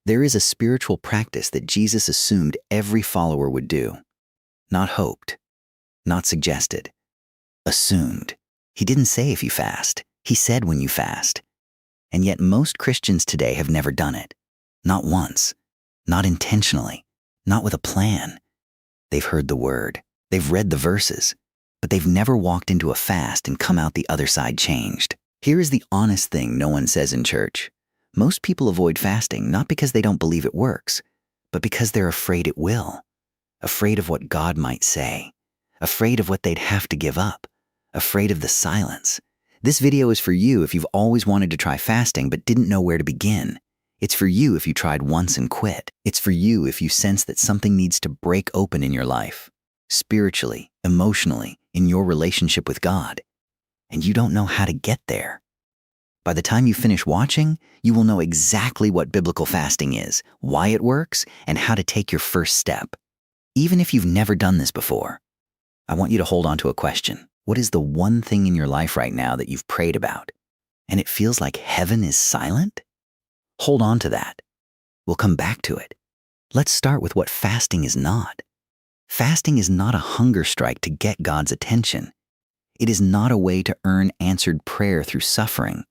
There is a spiritual practice that Jesus assumed every follower would do. Not hoped, not suggested, assumed. He didn't say if you fast. He said when you fast. And yet most Christians today have never done it. Not once. Not intentionally. Not with a plan. They've heard the word. They've read the verses. But they've never walked into a fast and come out the other side changed. Here is the honest thing no one says in church. Most people avoid fasting not because they don't believe it works, but because they're afraid it will. Afraid of what God might say. Afraid of what they'd have to give up. Afraid of the silence. This video is for you if you've always wanted to try fasting but didn't know where to begin. It's for you if you tried once and quit. It's for you if you sense that something needs to break open in your life. Spiritually, emotionally, in your relationship with God. And you don't know how to get there. By the time you finish watching, you will know exactly what biblical fasting is, why it works, and how to take your first step. Even if you've never done this before, I want you to hold on to a question. What is the one thing in your life right now that you've prayed about, and it feels like heaven is silent? Hold on to that. We'll come back to it. Let's start with what fasting is not. Fasting is not a hunger strike to get God's attention. It is not a way to earn answered prayer through suffering.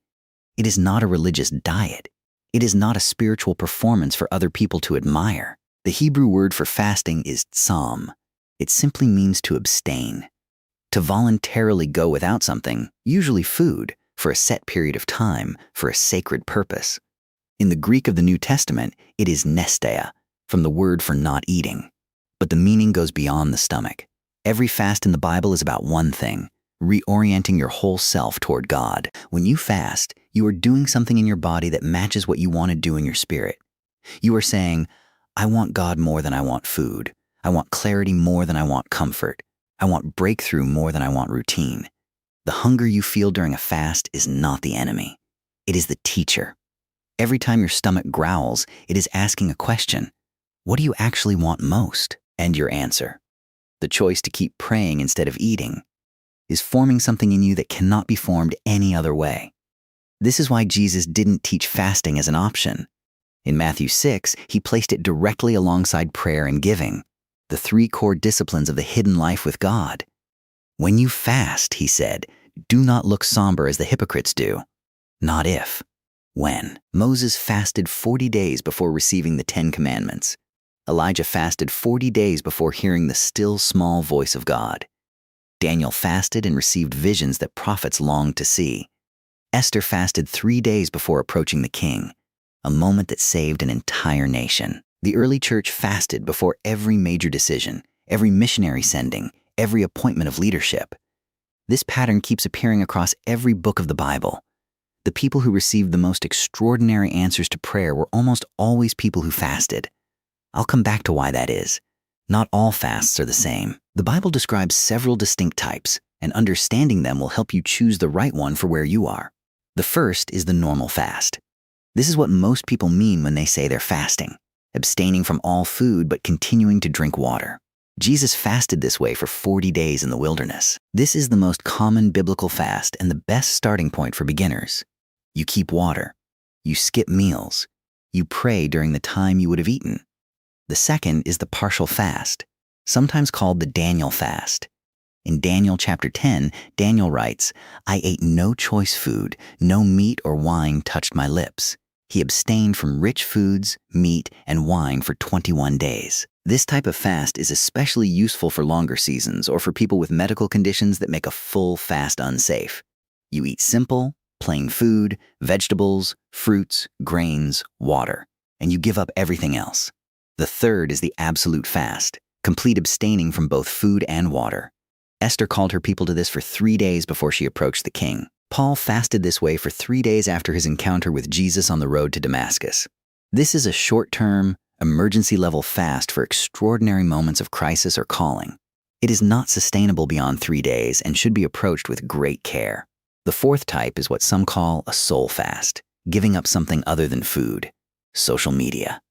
It is not a religious diet. It is not a spiritual performance for other people to admire. The Hebrew word for fasting is tzom. It simply means to abstain. To voluntarily go without something, usually food, for a set period of time, for a sacred purpose. In the Greek of the New Testament, it is nestea, from the word for not eating. But the meaning goes beyond the stomach. Every fast in the Bible is about one thing, reorienting your whole self toward God. When you fast, you are doing something in your body that matches what you want to do in your spirit. You are saying, I want God more than I want food. I want clarity more than I want comfort. I want breakthrough more than I want routine. The hunger you feel during a fast is not the enemy. It is the teacher. Every time your stomach growls, it is asking a question. What do you actually want most? And your answer, the choice to keep praying instead of eating, is forming something in you that cannot be formed any other way. This is why Jesus didn't teach fasting as an option. In Matthew 6, he placed it directly alongside prayer and giving, the three core disciplines of the hidden life with God. When you fast, he said, do not look somber as the hypocrites do. Not if. When. Moses fasted 40 days before receiving the 10 Commandments. Elijah fasted 40 days before hearing the still small voice of God. Daniel fasted and received visions that prophets longed to see. Esther fasted 3 days before approaching the king, a moment that saved an entire nation. The early church fasted before every major decision, every missionary sending, every appointment of leadership. This pattern keeps appearing across every book of the Bible. The people who received the most extraordinary answers to prayer were almost always people who fasted. I'll come back to why that is. Not all fasts are the same. The Bible describes several distinct types, and understanding them will help you choose the right one for where you are. The first is the normal fast. This is what most people mean when they say they're fasting, abstaining from all food but continuing to drink water. Jesus fasted this way for 40 days in the wilderness. This is the most common biblical fast and the best starting point for beginners. You keep water. You skip meals. You pray during the time you would have eaten. The second is the partial fast, sometimes called the Daniel fast. In Daniel chapter 10, Daniel writes, I ate no choice food, no meat or wine touched my lips. He abstained from rich foods, meat, and wine for 21 days. This type of fast is especially useful for longer seasons or for people with medical conditions that make a full fast unsafe. You eat simple, plain food, vegetables, fruits, grains, water, and you give up everything else. The third is the absolute fast, complete abstaining from both food and water. Esther called her people to this for 3 days before she approached the king. Paul fasted this way for 3 days after his encounter with Jesus on the road to Damascus. This is a short-term, emergency-level fast for extraordinary moments of crisis or calling. It is not sustainable beyond 3 days and should be approached with great care. The fourth type is what some call a soul fast, giving up something other than food, social media,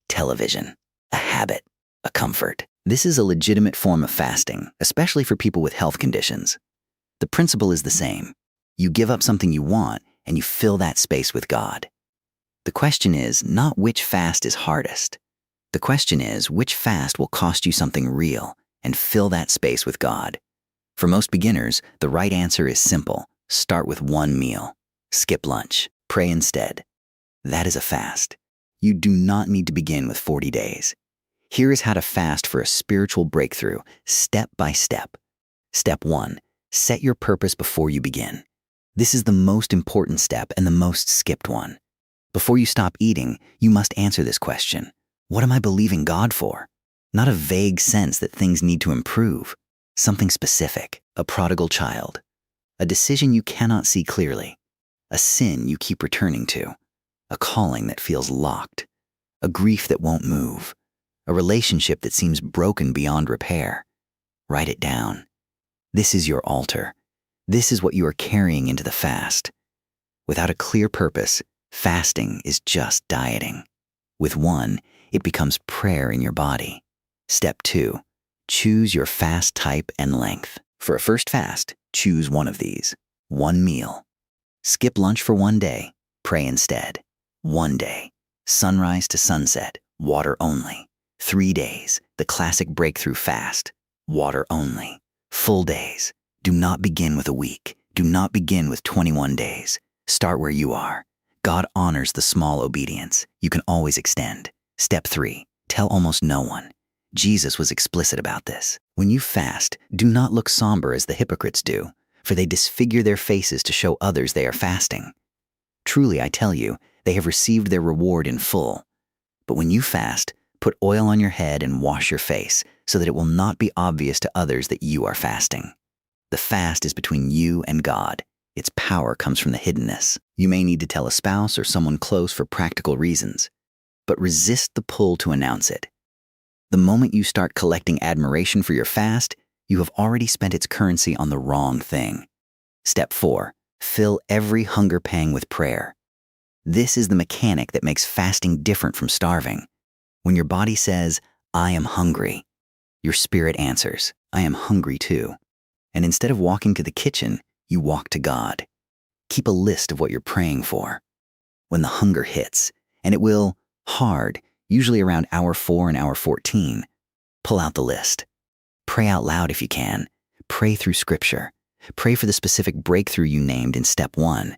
television, a habit, a comfort. This is a legitimate form of fasting, especially for people with health conditions. The principle is the same. You give up something you want, and you fill that space with God. The question is not which fast is hardest. The question is which fast will cost you something real and fill that space with God. For most beginners, the right answer is simple. Start with one meal. Skip lunch. Pray instead. That is a fast. You do not need to begin with 40 days. Here is how to fast for a spiritual breakthrough, step by step. Step 1. Set your purpose before you begin. This is the most important step and the most skipped one. Before you stop eating, you must answer this question. What am I believing God for? Not a vague sense that things need to improve. Something specific, a prodigal child, a decision you cannot see clearly, a sin you keep returning to, a calling that feels locked, a grief that won't move, a relationship that seems broken beyond repair. Write it down. This is your altar. This is what you are carrying into the fast. Without a clear purpose, fasting is just dieting. With one, it becomes prayer in your body. Step 2. Choose your fast type and length. For a first fast, choose one of these. One meal. Skip lunch for one day. Pray instead. 1 day. Sunrise to sunset. Water only. 3 days. The classic breakthrough fast. Water only. Full days. Do not begin with a week. Do not begin with 21 days. Start where you are. God honors the small obedience. You can always extend. Step 3. Tell almost no one. Jesus was explicit about this. When you fast, do not look somber as the hypocrites do, for they disfigure their faces to show others they are fasting. Truly, I tell you, they have received their reward in full. But when you fast, put oil on your head and wash your face, so that it will not be obvious to others that you are fasting. The fast is between you and God. Its power comes from the hiddenness. You may need to tell a spouse or someone close for practical reasons, but resist the pull to announce it. The moment you start collecting admiration for your fast, you have already spent its currency on the wrong thing. Step 4. Fill every hunger pang with prayer. This is the mechanic that makes fasting different from starving. When your body says, I am hungry, your spirit answers, I am hungry too. And instead of walking to the kitchen, you walk to God. Keep a list of what you're praying for. When the hunger hits, and it will, hard, usually around hour 4 and hour 14, pull out the list. Pray out loud if you can. Pray through Scripture. Pray for the specific breakthrough you named in step 1.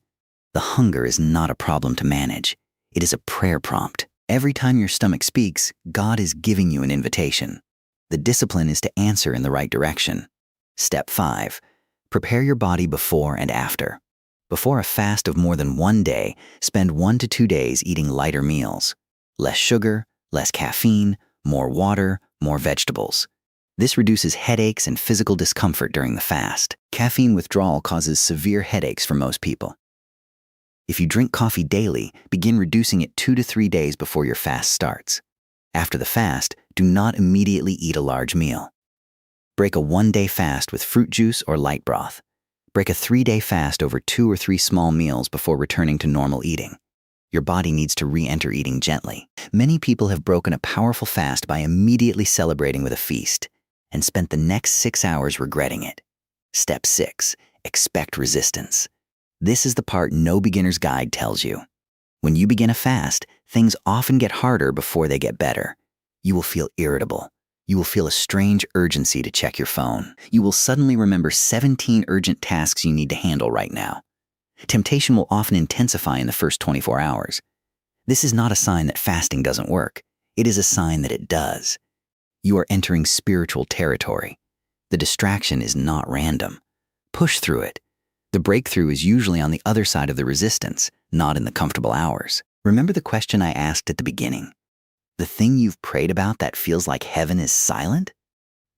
The hunger is not a problem to manage. It is a prayer prompt. Every time your stomach speaks, God is giving you an invitation. The discipline is to answer in the right direction. Step 5. Prepare your body before and after. Before a fast of more than 1 day, spend 1 to 2 days eating lighter meals. Less sugar, less caffeine, more water, more vegetables. This reduces headaches and physical discomfort during the fast. Caffeine withdrawal causes severe headaches for most people. If you drink coffee daily, begin reducing it 2 to 3 days before your fast starts. After the fast, do not immediately eat a large meal. Break a 1-day fast with fruit juice or light broth. Break a 3-day fast over 2 or 3 small meals before returning to normal eating. Your body needs to re-enter eating gently. Many people have broken a powerful fast by immediately celebrating with a feast and spent the next 6 hours regretting it. Step 6. Expect resistance. This is the part no beginner's guide tells you. When you begin a fast, things often get harder before they get better. You will feel irritable. You will feel a strange urgency to check your phone. You will suddenly remember 17 urgent tasks you need to handle right now. Temptation will often intensify in the first 24 hours. This is not a sign that fasting doesn't work. It is a sign that it does. You are entering spiritual territory. The distraction is not random. Push through it. The breakthrough is usually on the other side of the resistance, not in the comfortable hours. Remember the question I asked at the beginning? The thing you've prayed about that feels like heaven is silent?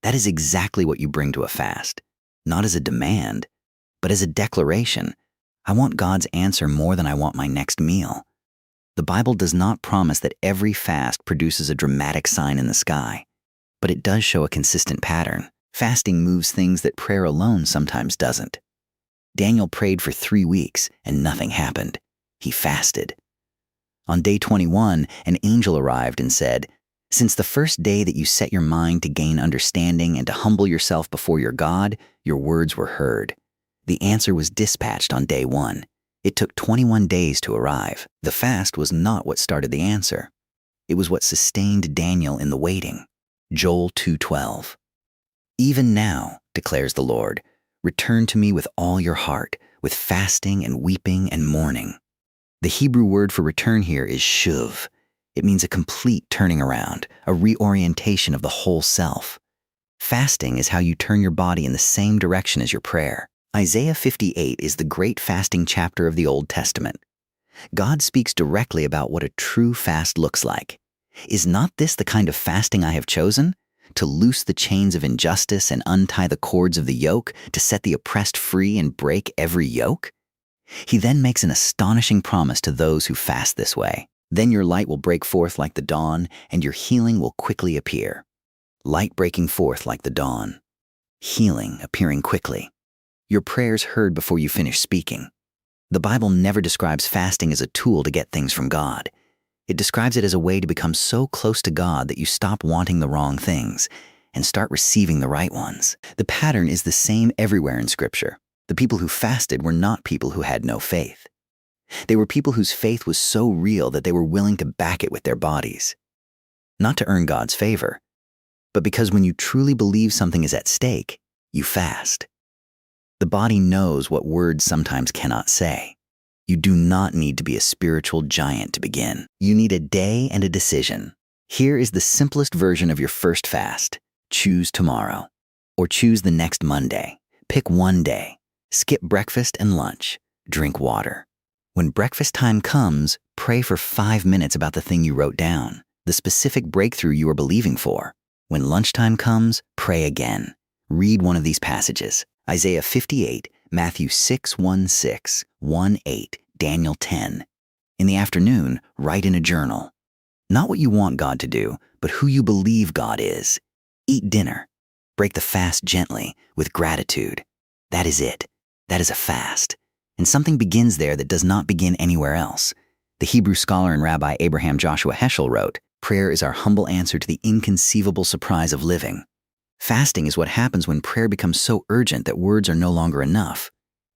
That is exactly what you bring to a fast. Not as a demand, but as a declaration. I want God's answer more than I want my next meal. The Bible does not promise that every fast produces a dramatic sign in the sky, but it does show a consistent pattern. Fasting moves things that prayer alone sometimes doesn't. Daniel prayed for 3 weeks and nothing happened. He fasted. On day 21, an angel arrived and said, "Since the first day that you set your mind to gain understanding and to humble yourself before your God, your words were heard." The answer was dispatched on day 1. It took 21 days to arrive. The fast was not what started the answer. It was what sustained Daniel in the waiting. Joel 2:12. Even now, declares the Lord, return to me with all your heart, with fasting and weeping and mourning. The Hebrew word for return here is shuv. It means a complete turning around, a reorientation of the whole self. Fasting is how you turn your body in the same direction as your prayer. Isaiah 58 is the great fasting chapter of the Old Testament. God speaks directly about what a true fast looks like. Is not this the kind of fasting I have chosen? To loose the chains of injustice and untie the cords of the yoke, to set the oppressed free and break every yoke? He then makes an astonishing promise to those who fast this way. Then your light will break forth like the dawn, and your healing will quickly appear. Light breaking forth like the dawn. Healing appearing quickly. Your prayers heard before you finish speaking. The Bible never describes fasting as a tool to get things from God. It describes it as a way to become so close to God that you stop wanting the wrong things and start receiving the right ones. The pattern is the same everywhere in Scripture. The people who fasted were not people who had no faith. They were people whose faith was so real that they were willing to back it with their bodies. Not to earn God's favor, but because when you truly believe something is at stake, you fast. The body knows what words sometimes cannot say. You do not need to be a spiritual giant to begin. You need a day and a decision. Here is the simplest version of your first fast. Choose tomorrow. Or choose the next Monday. Pick one day. Skip breakfast and lunch. Drink water. When breakfast time comes, pray for 5 minutes about the thing you wrote down, the specific breakthrough you are believing for. When lunchtime comes, pray again. Read one of these passages. Isaiah 58, Matthew 6:1-6, 1:8, Daniel 10. In the afternoon, write in a journal. Not what you want God to do, but who you believe God is. Eat dinner. Break the fast gently, with gratitude. That is it. That is a fast. And something begins there that does not begin anywhere else. The Hebrew scholar and Rabbi Abraham Joshua Heschel wrote, "Prayer is our humble answer to the inconceivable surprise of living." Fasting is what happens when prayer becomes so urgent that words are no longer enough.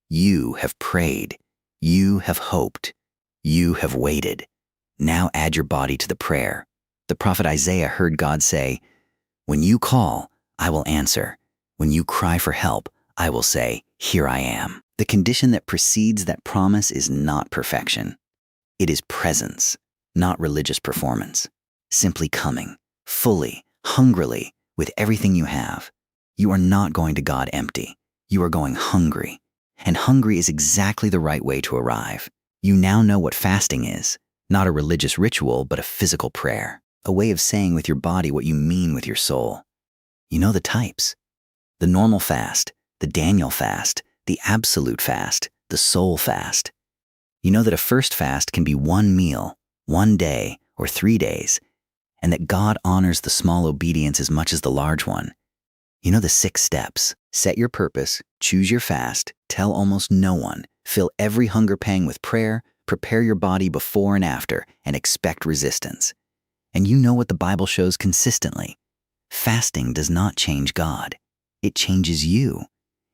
You have prayed. You have hoped. You have waited. Now add your body to the prayer. The prophet Isaiah heard God say, "When you call, I will answer. When you cry for help, I will say, here I am." The condition that precedes that promise is not perfection. It is presence, not religious performance. Simply coming, fully, hungrily, with everything you have. You are not going to God empty. You are going hungry. And hungry is exactly the right way to arrive. You now know what fasting is, not a religious ritual, but a physical prayer, a way of saying with your body what you mean with your soul. You know the types. The normal fast, the Daniel fast, the absolute fast, the soul fast. You know that a first fast can be one meal, one day, or 3 days, and that God honors the small obedience as much as the large one. You know the 6 steps. Set your purpose, choose your fast, tell almost no one, fill every hunger pang with prayer, prepare your body before and after, and expect resistance. And you know what the Bible shows consistently. Fasting does not change God. It changes you.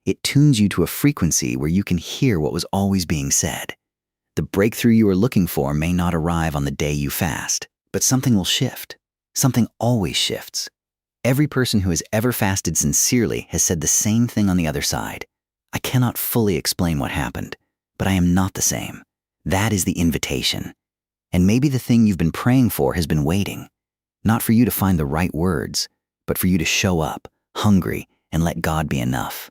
It tunes you to a frequency where you can hear what was always being said. The breakthrough you are looking for may not arrive on the day you fast, but something will shift. Something always shifts. Every person who has ever fasted sincerely has said the same thing on the other side. I cannot fully explain what happened, but I am not the same. That is the invitation. And maybe the thing you've been praying for has been waiting, not for you to find the right words, but for you to show up, hungry, and let God be enough.